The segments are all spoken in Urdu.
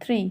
3।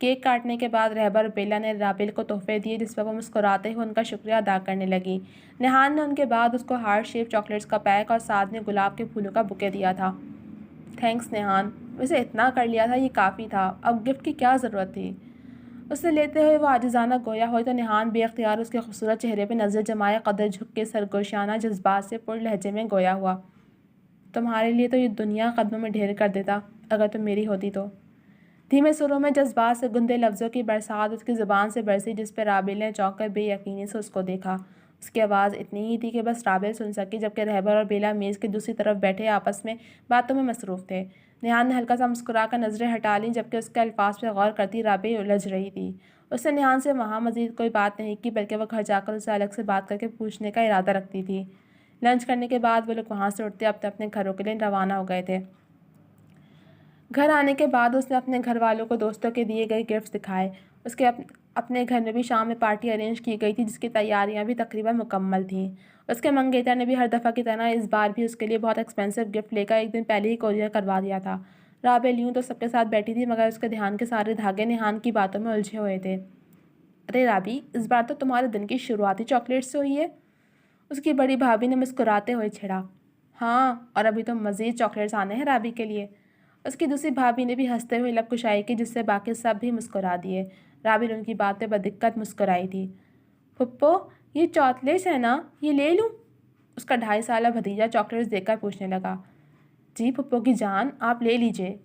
کیک کاٹنے کے بعد رہبر اور بیلا نے رابل کو تحفے دیے جس پر وہ مسکراتے ہوئے ان کا شکریہ ادا کرنے لگی۔ نیہان نے ان کے بعد اس کو ہارٹ شیپ چاکلیٹس کا پیک اور ساتھ میں گلاب کے پھولوں کا بکے دیا تھا۔ تھینکس نیہان، اسے اتنا کر لیا تھا، یہ کافی تھا، اب گفٹ کی کیا ضرورت تھی؟ اسے لیتے ہوئے وہ عاجزانہ گویا ہوئی تو نیہان بے اختیار اس کے خوبصورت چہرے پہ نظر جمائے قدر جھک کے سرگوشیانہ جذبات سے پر لہجے میں گویا ہوا۔ تمہارے لیے تو یہ دنیا قدموں میں ڈھیر کر دیتا اگر تم میری ہوتی تو۔ دھیمے سروں میں جذبات سے گندے لفظوں کی برسات اس کی زبان سے برسی جس پہ رابل نے چونک کر بے یقینی سے اس کو دیکھا۔ اس کی آواز اتنی ہی تھی کہ بس رابل سن سکی جبکہ رہبر اور بیلا میز کی دوسری طرف بیٹھے آپس میں باتوں میں مصروف تھے۔ نیہان نے ہلکا سا مسکرا کر نظریں ہٹا لیں جبکہ اس کے الفاظ پہ غور کرتی رابل الجھ رہی تھی۔ اس نے نیہان سے وہاں مزید کوئی بات نہیں کی بلکہ وہ گھر جا کر اسے الگ سے بات کر کے پوچھنے کا ارادہ رکھتی تھی۔ لنچ کرنے کے بعد وہ لوگ وہاں سے اٹھتے اپنے اپنے گھروں کے لیے روانہ ہو گئے تھے۔ گھر آنے کے بعد اس نے اپنے گھر والوں کو دوستوں کے دیے گئے گفٹس دکھائے۔ اس کے اپنے گھر میں بھی شام میں پارٹی ارینج کی گئی تھی جس کی تیاریاں بھی تقریباً مکمل تھیں۔ اس کے منگیتر نے بھی ہر دفعہ کی طرح اس بار بھی اس کے لیے بہت ایکسپینسو گفٹ لے کر ایک دن پہلے ہی کوریئر کروا دیا تھا۔ رابل یوں تو سب کے ساتھ بیٹھی تھی مگر اس کے دھیان کے سارے دھاگے نیہان کی باتوں میں الجھے ہوئے تھے۔ ارے رابی، اس بار تو تمہارے دن کی شروعات ہی چاکلیٹ سے ہوئی ہے، اس کی بڑی بھابھی نے مسکراتے ہوئے چھڑا۔ ہاں، اور ابھی تو مزید چاکلیٹس آنے ہیں رابی کے لیے۔ اس کی دوسری بھابھی نے بھی ہنستے ہوئے لب کشائی کی جس سے باقی سب بھی مسکرا دیے۔ رابل ان کی باتیں بدقت مسکرائی تھی۔ پھپھو، یہ چاکلیٹس ہیں نا، یہ لے لوں؟ اس کا 2.5 سالہ بھتیجا چاکلیٹس دیکھ کر پوچھنے لگا۔ جی پھپھو کی جان، آپ لے لیجیے،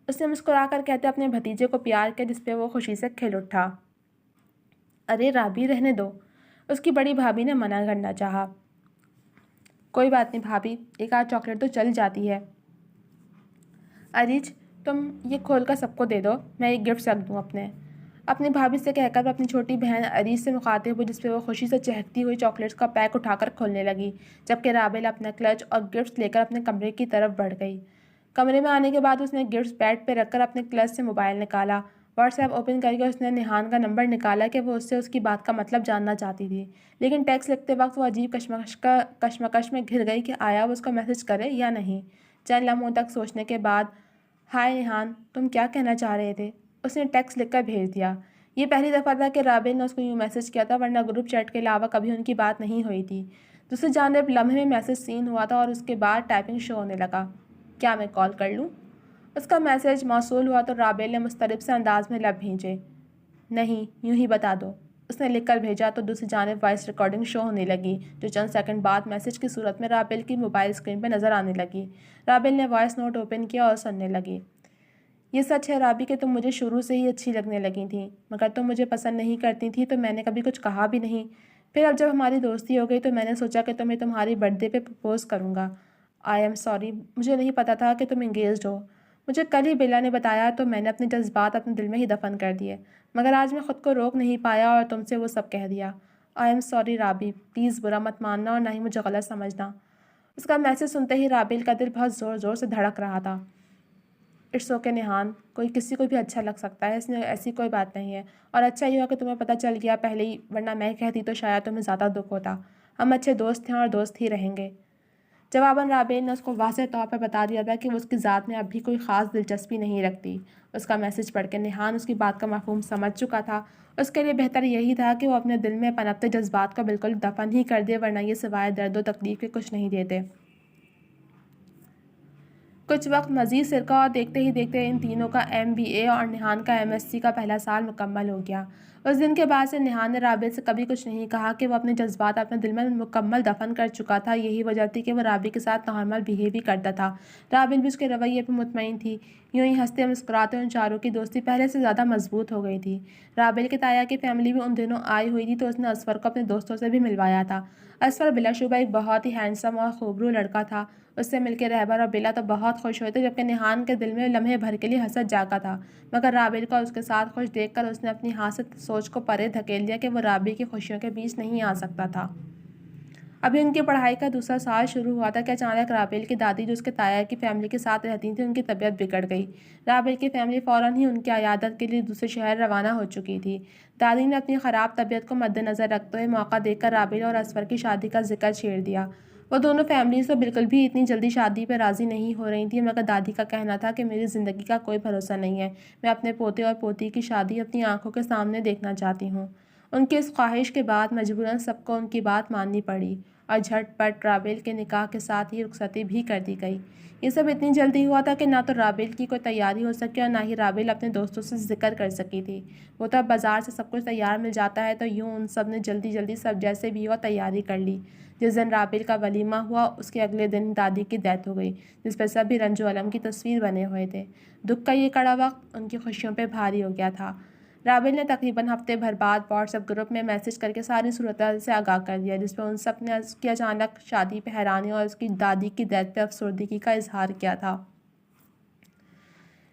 اس نے مسکرا کر کہتے اپنے بھتیجے کو پیار کیا جس پہ وہ خوشی سے کھل اٹھا۔ ارے رابی رہنے دو، اس کی بڑی بھابھی نے منع کرنا چاہا۔ کوئی بات نہیں بھابھی، ایک آدھ چاکلیٹ تو چل جاتی ہے۔ اریج، تم یہ کھول کر سب کو دے دو، میں ایک گفٹ رکھ دوں اپنی بھابھی سے کہہ کر وہ اپنی چھوٹی بہن اریج سے مخاطب ہوئی جس پہ وہ خوشی سے چہکتی ہوئی چاکلیٹس کا پیک اٹھا کر کھولنے لگی جبکہ رابل اپنا کلچ اور گفٹس لے کر اپنے کمرے کی طرف بڑھ گئی۔ کمرے میں آنے کے بعد اس نے گفٹس بیڈ پہ رکھ کر اپنے کلچ سے موبائل نکالا۔ واٹس ایپ اوپن کر کے اس نے نیہان کا نمبر نکالا کہ وہ اس سے اس کی بات کا مطلب جاننا چاہتی تھی، لیکن ٹیکسٹ لکھتے وقت وہ عجیب کشمکش میں گھر گئی کہ آیا وہ اس کو میسج کرے یا نہیں۔ چند لمحوں تک سوچنے کے بعد، ہائے نیہان، تم کیا کہنا چاہ رہے تھے؟ اس نے ٹیکسٹ لکھ کر بھیج دیا۔ یہ پہلی دفعہ تھا کہ رابل نے اس کو یوں میسج کیا تھا ورنہ گروپ چیٹ کے علاوہ کبھی ان کی بات نہیں ہوئی تھی۔ دوسری جانب لمحے میں میسج سین ہوا تھا اور اس کے بعد ٹائپنگ شو ہونے لگا۔ کیا میں کال کر لوں؟ اس کا میسج موصول ہوا تو رابل نے مضطرب سے انداز میں لب بھینچے۔ نہیں، یوں ہی بتا دو، اس نے لکھ کر بھیجا تو دوسری جانب وائس ریکارڈنگ شو ہونے لگی جو چند سیکنڈ بعد میسج کی صورت میں رابل کی موبائل اسکرین پہ نظر آنے لگی۔ رابل نے وائس نوٹ اوپن کیا اور سننے لگی۔ یہ سچ ہے رابی کہ تم مجھے شروع سے ہی اچھی لگنے لگی تھیں مگر تم مجھے پسند نہیں کرتی تھی تو میں نے کبھی کچھ کہا بھی نہیں۔ پھر اب جب ہماری دوستی ہو گئی تو میں نے سوچا کہ تمہیں تمہاری برتھ ڈے پہ پرپوز کروں گا۔ آئی ایم سوری، مجھے نہیں پتا تھا کہ تم انگیجڈ ہو۔ مجھے کل ہی بیلا نے بتایا تو میں نے اپنے جذبات اپنے دل میں ہی دفن کر دیے مگر آج میں خود کو روک نہیں پایا اور تم سے وہ سب کہہ دیا۔ I am sorry Rabi, please برا مت ماننا اور نہ ہی مجھے غلط سمجھنا۔ اس کا میسج سنتے ہی رابل کا دل بہت زور زور سے دھڑک رہا تھا۔ اٹس اوکے نیہان، کوئی کسی کو بھی اچھا لگ سکتا ہے، اس میں ایسی کوئی بات نہیں ہے، اور اچھا ہی ہوا کہ تمہیں پتہ چل گیا پہلے ہی ورنہ میں کہتی تو شاید تمہیں زیادہ دکھ ہوتا۔ ہم اچھے دوست ہیں اور دوست ہی رہیں گے۔ جواباً رابل نے اس کو واضح طور پر بتا دیا تھا کہ وہ اس کی ذات میں اب بھی کوئی خاص دلچسپی نہیں رکھتی۔ اس کا میسج پڑھ کے نیہان اس کی بات کا مفہوم سمجھ چکا تھا۔ اس کے لیے بہتر یہی تھا کہ وہ اپنے دل میں پنپتے جذبات کو بالکل دفن ہی کر دے ورنہ یہ سوائے درد و تکلیف کے کچھ نہیں دیتے۔ کچھ وقت مزید سرکہ اور دیکھتے ہی دیکھتے ان تینوں کا MBA اور نیہان کا MSc کا پہلا سال مکمل ہو گیا۔ اس دن کے بعد سے نیہان نے رابل سے کبھی کچھ نہیں کہا کہ وہ اپنے جذبات اپنے دل میں مکمل دفن کر چکا تھا۔ یہی وجہ تھی کہ وہ رابل کے ساتھ نارمل بیہیو بھی کرتا تھا۔ رابل بھی اس کے رویے پہ مطمئن تھی۔ یوں ہی ہنستے مسکراتے ان چاروں کی دوستی پہلے سے زیادہ مضبوط ہو گئی تھی۔ رابل کے تایا کی فیملی بھی ان دنوں آئی ہوئی تھی تو اس نے اسفر کو اپنے دوستوں سے بھی ملوایا تھا۔ اسفر بلا شبہ ایک بہت ہی ہینڈسم اور خوبرو لڑکا تھا۔ اس سے مل کے رہبر اور بیلا تو بہت خوش ہوئے تھے جبکہ نیہان کے دل میں لمحے بھر کے لیے حسد جاگا تھا مگر رابل کو اس کے ساتھ خوش دیکھ کر اس نے اپنی ہاں سے سوچ کو پرے دھکیل دیا کہ وہ رابل کی خوشیوں کے بیچ نہیں آ سکتا تھا۔ ابھی ان کی پڑھائی کا دوسرا سال شروع ہوا تھا کہ اچانک رابل کی دادی جو اس کے تایا کی فیملی کے ساتھ رہتی تھی ان کی طبیعت بگڑ گئی۔ رابل کی فیملی فوراً ہی ان کی عیادت کے لیے دوسرے شہر روانہ ہو چکی تھی۔ دادی نے اپنی خراب طبیعت کو مد نظر رکھتے ہوئے موقع دیکھ کر رابل اور اسفر کی شادی کا ذکر چھیڑ دیا۔ وہ دونوں فیملیز تو بالکل بھی اتنی جلدی شادی پہ راضی نہیں ہو رہی تھیں، مگر دادی کا کہنا تھا کہ میری زندگی کا کوئی بھروسہ نہیں ہے، میں اپنے پوتے اور پوتی کی شادی اپنی آنکھوں کے سامنے دیکھنا چاہتی ہوں۔ ان کی اس خواہش کے بعد مجبوراً سب کو ان کی بات ماننی پڑی اور جھٹ پٹ رابیل کے نکاح کے ساتھ ہی رخصتی بھی کر دی گئی۔ یہ سب اتنی جلدی ہوا تھا کہ نہ تو رابیل کی کوئی تیاری ہو سکی اور نہ ہی رابیل اپنے دوستوں سے ذکر کر سکی تھی۔ وہ تو اب بازار سے سب کچھ تیار مل جاتا ہے، تو یوں ان سب نے جلدی جلدی سب جیسے بھی ہوا تیاری کر لی۔ جس دن رابیل کا ولیمہ ہوا اس کے اگلے دن دادی کی ڈیتھ ہو گئی، جس پر سب بھی رنج و الم کی تصویر بنے ہوئے تھے۔ دکھ کا یہ کڑا وقت ان کی خوشیوں پہ بھاری ہو گیا تھا۔ رابیل نے تقریباً ہفتے بھر بعد واٹس ایپ گروپ میں میسج کر کے ساری صورتحال سے آگاہ کر دیا، جس پہ ان سب نے اس کی اچانک شادی پہ حیرانی اور اس کی دادی کی ڈیتھ پہ افسردگی کا اظہار کیا تھا۔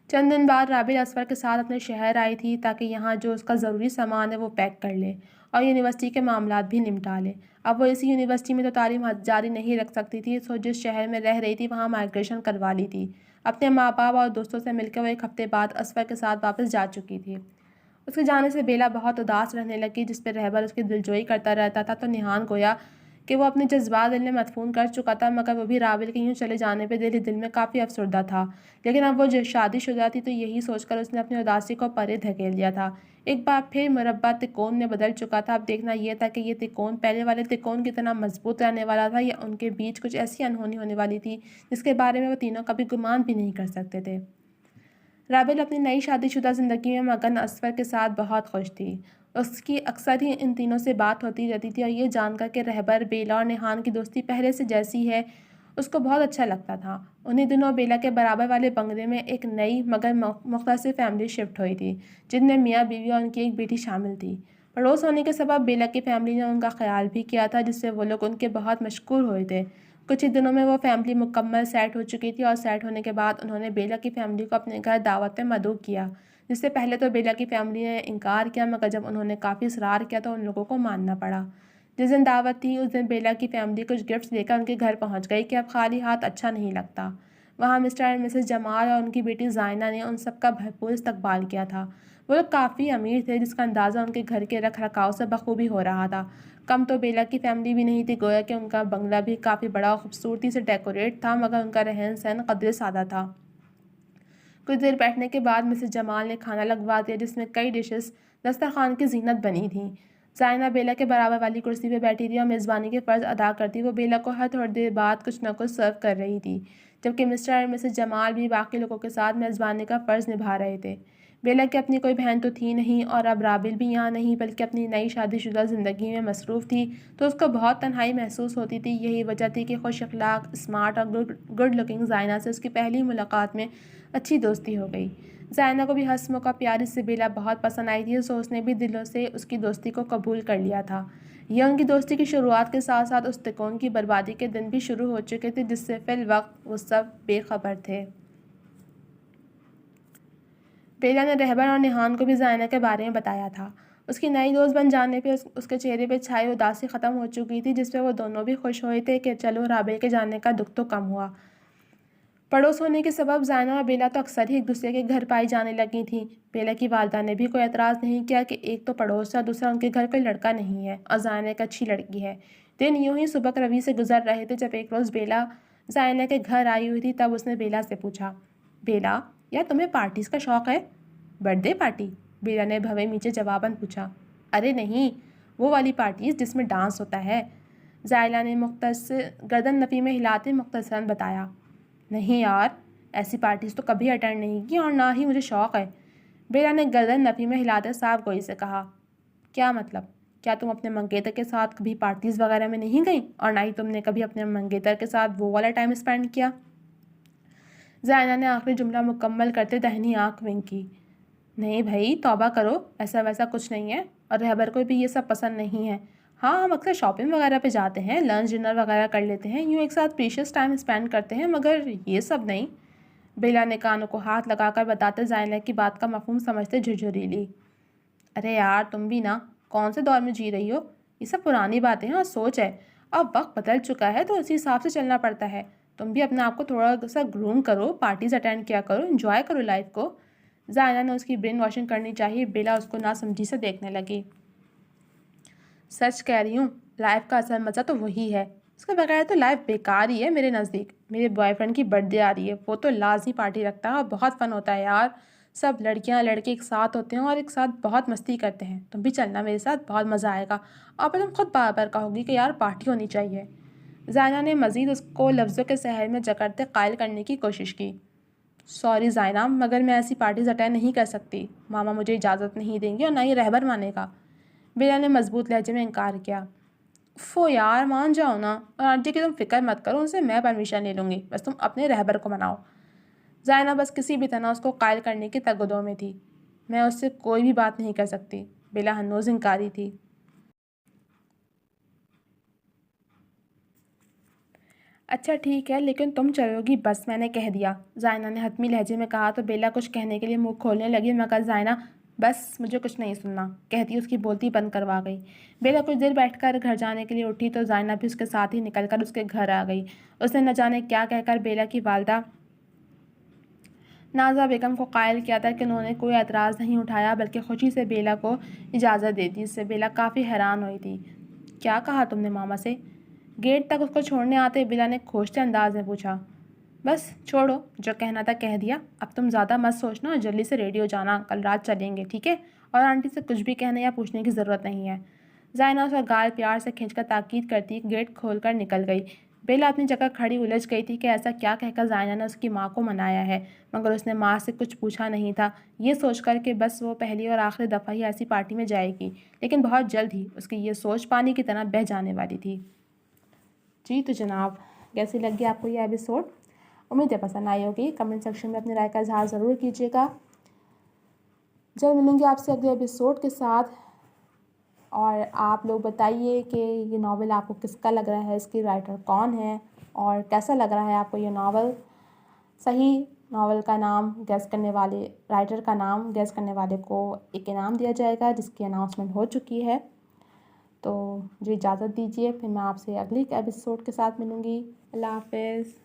چند دن بعد رابیل اسفر کے ساتھ اپنے شہر آئی تھی تاکہ یہاں جو اس کا ضروری سامان ہے وہ پیک کر لے اور یونیورسٹی کے معاملات بھی نمٹا لے۔ اب وہ اسی یونیورسٹی میں تو تعلیم جاری نہیں رکھ سکتی تھی، سو جس شہر میں رہ رہی تھی وہاں مائیگریشن کروا لی تھی۔ اپنے ماں باپ اور دوستوں سے مل کے وہ ایک ہفتے بعد اسفر کے ساتھ واپس جا چکی تھی۔ اس کے جانے سے بیلا بہت اداس رہنے لگی، جس پہ رہبر اس کی دلجوئی کرتا رہتا تھا، تو نہان گویا کہ وہ اپنے جذبات دل میں مدفون کر چکا تھا، مگر وہ بھی رابیل کے یوں چلے جانے پہ دل ہی دل میں کافی افسردہ تھا۔ لیکن اب وہ شادی شدہ تھی تو یہی سوچ کر اس نے اپنی اداسی کو پرے دھکیل دیا تھا۔ ایک بار پھر مربع تکون میں بدل چکا تھا۔ اب دیکھنا یہ تھا کہ یہ تکون پہلے والے تکون کی طرح مضبوط رہنے والا تھا یا ان کے بیچ کچھ ایسی انہونی ہونے والی تھی جس کے بارے میں وہ تینوں کبھی گمان بھی نہیں کر سکتے تھے۔ رابیل اپنی نئی شادی شدہ زندگی میں مگن اسفر کے ساتھ بہت خوش تھی۔ اس کی اکثر ہی ان تینوں سے بات ہوتی رہتی تھی اور یہ جان کر کہ رہبر، بیلا اور نہان کی دوستی پہلے سے جیسی ہے اس کو بہت اچھا لگتا تھا۔ انہی دنوں بیلا کے برابر والے بنگلے میں ایک نئی مگر مختصر فیملی شفٹ ہوئی تھی، جن میں میاں بیوی اور ان کی ایک بیٹی شامل تھی۔ پڑوس ہونے کے سبب بیلا کی فیملی نے ان کا خیال بھی کیا تھا، جس سے وہ لوگ ان کے بہت مشکور ہوئے تھے۔ کچھ ہی دنوں میں وہ فیملی مکمل سیٹ ہو چکی تھی اور سیٹ ہونے کے بعد انہوں نے بیلا کی فیملی کو اپنے گھر دعوت پہ مدعو کیا، جس سے پہلے تو بیلا کی فیملی نے انکار کیا، مگر جب انہوں نے کافی اصرار کیا تو ان لوگوں کو ماننا پڑا۔ جس دن دعوت تھی اس دن بیلا کی فیملی کچھ گفٹس لے کر ان کے گھر پہنچ گئی کہ اب خالی ہاتھ اچھا نہیں لگتا۔ وہاں مسٹر اینڈ مسز جمال اور ان کی بیٹی زائنہ نے ان سب کا بھرپور استقبال کیا تھا۔ وہ لوگ کافی امیر تھے، جس کا اندازہ ان کے گھر کے رکھ رکھاؤ سے بخوبی ہو رہا تھا۔ کم تو بیلا کی فیملی بھی نہیں تھی، گویا کہ ان کا بنگلہ بھی کافی بڑا اور خوبصورتی سے ڈیکوریٹ تھا، مگر ان کا رہن سہن قدرے سادہ تھا۔ کچھ دیر بیٹھنے کے بعد مسز جمال نے کھانا لگوا دیا، جس میں کئی ڈشز دسترخوان کی زینت بنی تھیں۔ زائنہ بیلا کے برابر والی کرسی پہ بیٹھی تھی اور میزبانی کے فرض ادا کرتی وہ بیلا کو ہر تھوڑی دیر بعد کچھ نہ کچھ سرو کر رہی تھی، جبکہ مسٹر اور مسز جمال بھی باقی لوگوں کے ساتھ میزبانی کا فرض نبھا رہے تھے۔ بیلا کی اپنی کوئی بہن تو تھی نہیں اور اب رابیل بھی یہاں نہیں بلکہ اپنی نئی شادی شدہ زندگی میں مصروف تھی، تو اس کو بہت تنہائی محسوس ہوتی تھی۔ یہی وجہ تھی کہ خوش اخلاق، اسمارٹ اور گڈ لکنگ زائنہ سے اس کی پہلی ملاقات میں اچھی دوستی ہو گئی۔ زائنہ کو بھی ہنس مکھ اور پیاری سے بیلا بہت پسند آئی تھی، سو اس نے بھی دلوں سے اس کی دوستی کو قبول کر لیا تھا۔ یہ ان کی دوستی کی شروعات کے ساتھ ساتھ اس تکون کی بربادی کے دن بھی شروع ہو چکے تھے جس سے فی الوقت وہ سب بے خبر تھے۔ بیلا نے رہبر اور نہان کو بھی زائنہ کے بارے میں بتایا تھا۔ اس کی نئی دوست بن جانے پہ اس کے چہرے پہ چھائی اداسی ختم ہو چکی تھی، جس پہ وہ دونوں بھی خوش ہوئے تھے کہ چلو رابیل کے جانے کا دکھ تو کم ہوا۔ پڑوس ہونے کے سبب زائنہ اور بیلا تو اکثر ہی ایک دوسرے کے گھر پائی جانے لگی تھیں۔ بیلا کی والدہ نے بھی کوئی اعتراض نہیں کیا کہ ایک تو پڑوس ہے اور دوسرا ان کے گھر کوئی لڑکا نہیں ہے اور زائنہ ایک اچھی لڑکی ہے۔ دن یوں ہی سبک روی سے گزر رہے تھے جب ایک روز بیلا زائنہ کے گھر آئی ہوئی تھی، تب اس نے بیلا سے پوچھا، بیلا یار تمہیں پارٹیز کا شوق ہے؟ Birth day party? بیلا نے بھوے نیچے جواباً پوچھا۔ ارے نہیں، وہ والی پارٹیز جس میں ڈانس ہوتا ہے، زائنہ نے مختصر گردن نفی میں ہلاتے مختصراً بتایا۔ نہیں یار، ایسی پارٹیز تو کبھی اٹینڈ نہیں کی اور نہ ہی مجھے شوق ہے، بیلا نے گردن نفی میں ہلاتے صاف گوئی سے کہا۔ کیا مطلب؟ کیا تم اپنے منگیتر کے ساتھ کبھی پارٹیز وغیرہ میں نہیں گئیں اور نہ ہی تم نے کبھی اپنے منگیتر کے ساتھ وہ والا ٹائم اسپینڈ کیا؟ زائنہ نے آخری جملہ مکمل کرتے دہنی آنکھ ونک کی۔ نہیں بھائی توبہ کرو، ایسا ویسا کچھ نہیں ہے اور رہبر کو بھی یہ سب پسند نہیں ہے۔ ہاں ہم اکثر شاپنگ وغیرہ پہ جاتے ہیں، لنچ ڈنر وغیرہ کر لیتے ہیں، یوں ایک ساتھ پریشیس ٹائم اسپینڈ کرتے ہیں، مگر یہ سب نہیں۔ بیلا نے کانوں کو ہاتھ لگا کر بتاتے زائنہ کی بات کا مفہوم سمجھتے جھرجھری لی۔ ارے یار تم بھی نا کون سے دور میں جی رہی ہو، یہ سب پرانی باتیں ہیں اور سوچ ہے، اب وقت بدل چکا ہے تو اسی حساب سے چلنا پڑتا ہے۔ تم بھی اپنے آپ کو تھوڑا سا گروم کرو، پارٹیز اٹینڈ کیا کرو، انجوائے کرو لائف کو۔ زائنہ نے اس کی برین واشنگ کرنی چاہیے، بیلا اس کو ناسمجھی سے دیکھنے لگی۔ سچ کہہ رہی ہوں، لائف کا اصل مزہ تو وہی ہے، اس کے بغیر تو لائف بیکار ہی ہے میرے نزدیک. میرے بوائے فرینڈ کی برتھ ڈے آ رہی ہے, وہ تو لازمی پارٹی رکھتا ہے اور بہت فن ہوتا ہے یار. سب لڑکیاں لڑکے ایک ساتھ ہوتے ہیں اور ایک ساتھ بہت مستی کرتے ہیں. تم بھی چلنا میرے ساتھ, بہت مزہ آئے گا. اور پھر تم خود بار بار کہو گی کہ یار پارٹی ہونی چاہیے. زائنہ نے مزید اس کو لفظوں کے سحر میں جکڑتے قائل کرنے کی کوشش کی. سوری زائنہ, مگر میں ایسی پارٹیز اٹینڈ نہیں کر سکتی. ماما مجھے اجازت نہیں دیں گے اور نہ ہی رہبر مانے گا. بیلا نے مضبوط لہجے میں انکار کیا. فو یار, مان جاؤ نا. اور آنٹی کی تم فکر مت کرو, ان سے میں پرمیشن لے لوں گی. بس تم اپنے رہبر کو مناؤ. زائنہ بس کسی بھی طرح اس کو قائل کرنے کی تگدو میں تھی. میں اس سے کوئی بھی بات نہیں کر سکتی. بیلا ہنوز انکاری تھی. اچھا ٹھیک ہے, لیکن تم چلو گی بس, میں نے کہہ دیا. زائنہ نے حتمی لہجے میں کہا تو بیلا کچھ کہنے کے لیے منہ کھولنے لگی, مگر زائنہ بس مجھے کچھ نہیں سننا کہتی اس کی بولتی بند کروا گئی. بیلا کچھ دیر بیٹھ کر گھر جانے کے لیے اٹھی تو زائنہ بھی اس کے ساتھ ہی نکل کر اس کے گھر آ گئی. اس نے نہ جانے کیا کہہ کر بیلا کی والدہ نازا بیگم کو قائل کیا تھا کہ انہوں نے کوئی اعتراض نہیں اٹھایا بلکہ خوشی سے بیلا کو اجازت دے دی. اس سے بیلا کافی حیران ہوئی تھی. کیا کہا تم نے ماما سے؟ گیٹ تک اس کو چھوڑنے آتے بیلا نے کھوجتے انداز میں پوچھا. بس چھوڑو, جو کہنا تھا کہہ دیا. اب تم زیادہ مت سوچنا اور جلدی سے ریڈی ہو جانا, کل رات چلیں گے ٹھیک ہے؟ اور آنٹی سے کچھ بھی کہنے یا پوچھنے کی ضرورت نہیں ہے. زائنہ اس کا گال پیار سے کھینچ کر تاکید کرتی گیٹ کھول کر نکل گئی. بیلا اپنی جگہ کھڑی الجھ گئی تھی کہ ایسا کیا کہہ کر زائنہ نے اس کی ماں کو منایا ہے, مگر اس نے ماں سے کچھ پوچھا نہیں تھا, یہ سوچ کر کہ بس وہ پہلی اور آخری دفعہ ہی ایسی پارٹی میں جائے گی. لیکن بہت جلد ہی اس کی یہ سوچ پانی کی طرح بہہ جانے والی تھی. جی تو جناب, کیسی لگی آپ کو یہ ایپیسوڈ؟ امید ہے پسند آئی ہوگی. کمنٹ سیکشن میں اپنی رائے کا اظہار ضرور کیجیے گا. جلد ملیں گے آپ سے اگلے ایپیسوڈ کے ساتھ. اور آپ لوگ بتائیے کہ یہ ناول آپ کو کس کا لگ رہا ہے, اس کی رائٹر کون ہے اور کیسا لگ رہا ہے آپ کو یہ ناول. صحیح ناول کا نام گیس کرنے والے, رائٹر کا نام گیس کرنے والے کو ایک انعام دیا جائے گا جس کی اناؤنسمنٹ ہو چکی ہے. تو مجھے اجازت دیجیے, پھر میں آپ سے اگلی ایپیسوڈ کے ساتھ ملوں گی. اللہ حافظ.